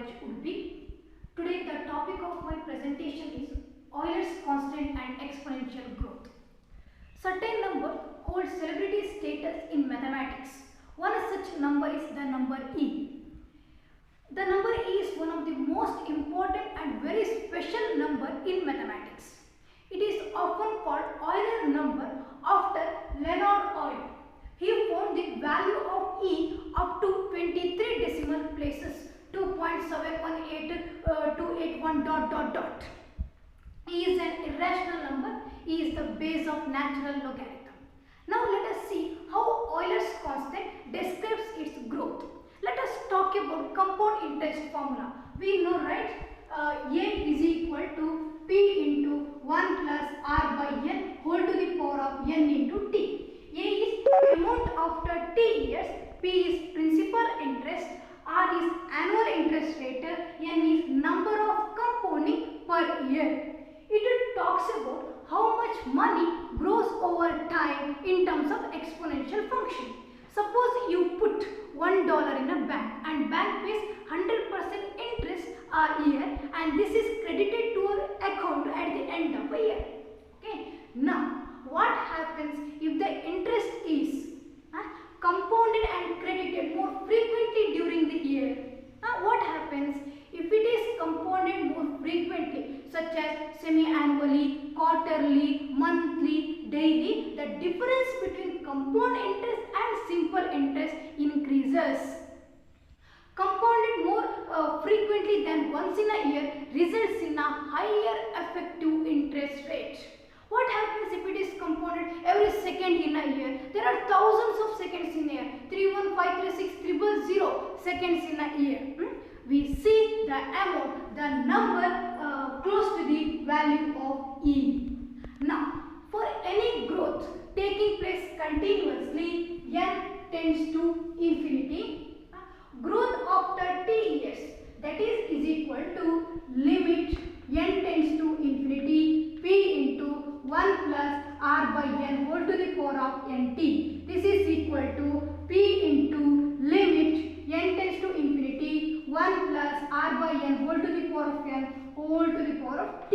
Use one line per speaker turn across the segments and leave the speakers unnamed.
College Udupi. Today the topic of my presentation is Euler's constant and exponential growth. Certain number holds celebrity status in mathematics. One such number is the number E. The number E is one of the most important and very special number in mathematics. It is often called Euler number after Leonhard Euler. He found the value of E up to 23 decimal places, 2.718281 ... E is an irrational number. E is the base of natural logarithm. Now let us see how Euler's constant describes its growth. Let us talk about compound interest formula. We know, right? A is equal to P into 1 plus R by N whole to the power of N into T. A is amount after T years, P is principal interest, R is annual interest rate, N is number of compounding per year. It talks about how much money grows over time in terms of exponential function. Suppose you put $1 in a bank and bank pays 100% interest a year, and this is credited to your account at the end of a year. Okay. Now, what happens if the interest is compounded and credited more frequently during the year? What happens if it is compounded more frequently, such as semi-annually, quarterly, monthly, daily? The difference between compound interest and simple interest increases. Compounded more frequently than once in a year results in a higher effective interest rate. What happens if it is compounded every second in a year? There are thousands of seconds in a year, 31536 seconds in a year. We see the amount, the number close to the value of E. Now, for any growth taking place continuously, N tends to infinity. Growth after T years, that is equal to limit N tends to infinity P into 1 plus R by N whole to the power of Nt. This is equal to P into limit N tends to infinity 1 plus R by N whole to the power of N whole to the power of T.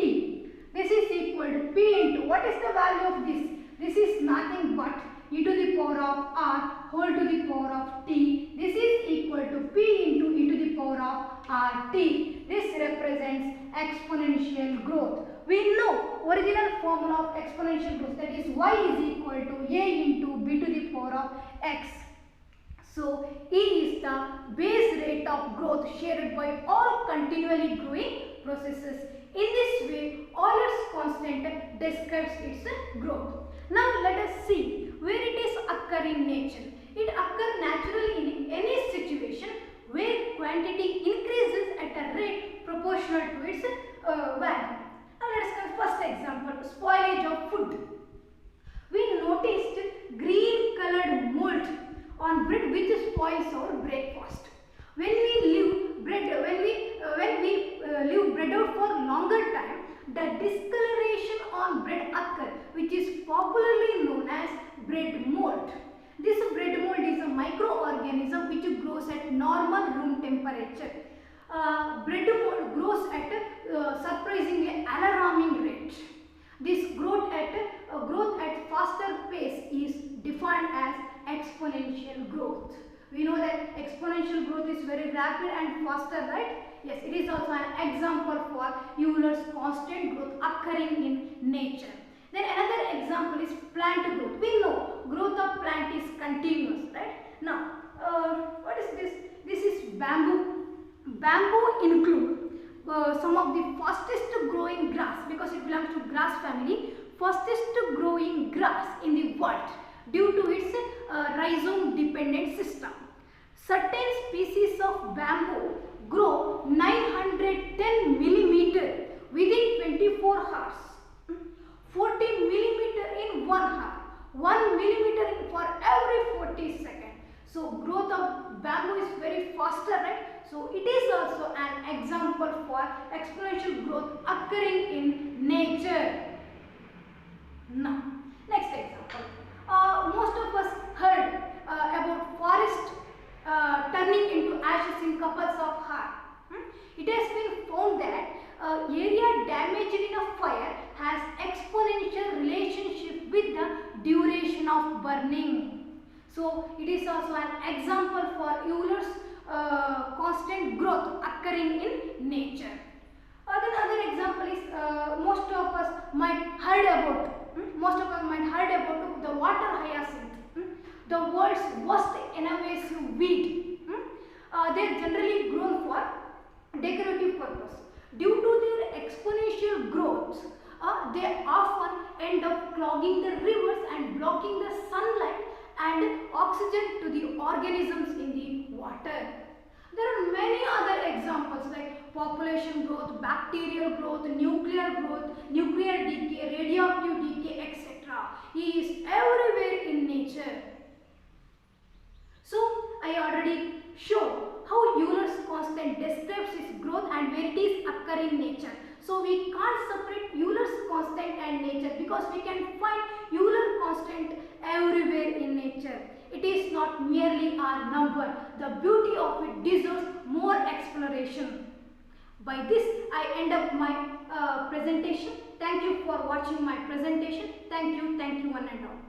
This is equal to P into, what is the value of this? This is nothing but e to the power of R whole to the power of T. This is equal to P into e to the power of RT. This represents exponential growth. We know original formula of exponential growth, that is y is equal to a into b to the power of x. So E is the base rate of growth shared by all continually growing processes. In this way, Euler's constant describes its growth. Now let us see where it is occur in nature. It occurs naturally in any situation where quantity increases at a rate proportional to its value. Now let us take first example, spoilage of food. We noticed green colored mold on bread which spoils our breakfast. When we leave bread out for longer time, the discoloration on bread occurs, which is popularly known as bread mold. This bread mold is a microorganism which grows at normal room temperature. Bread mold grows at a surprisingly alarming rate. This growth at faster pace is defined as exponential growth. We know that exponential growth is very rapid and faster, right? Yes, it is also an example for Euler's constant growth occurring in nature. Then another example is plant growth. We know growth of plant is continuous, right? Now, what is this? This is bamboo. Bamboo include some of the fastest growing grass, because it belongs to grass family, fastest growing grass in the world due to its rhizome dependent system. Certain species of bamboo grow 910 millimeter within 24 hours, 40 millimeter in 1 hour, 1 millimeter for every 40 seconds. So growth of bamboo is very faster, right? So it is also an example for exponential growth occurring in nature. Now, next example. Most of us heard about forest turning into ashes in couples of hours. So it is also an example for Euler's constant growth occurring in nature. Then other example is most of us might heard about the water hyacinth, the world's most invasive weed. They are generally grown for decorative purpose. Due to their exponential growth, they often end up clogging the rivers and blocking the sunlight and oxygen to the organisms in the water. There are many other examples like population growth, bacterial growth, nuclear decay, radioactive decay, etc. He is everywhere in nature. So, I already showed how Euler's constant describes its growth and where it is occurring in nature. So, we can't separate Euler's constant and nature because we can find Euler constant everywhere in nature. It is not merely our number. The beauty of it deserves more exploration. By this, I end up my presentation. Thank you for watching my presentation. Thank you one and all.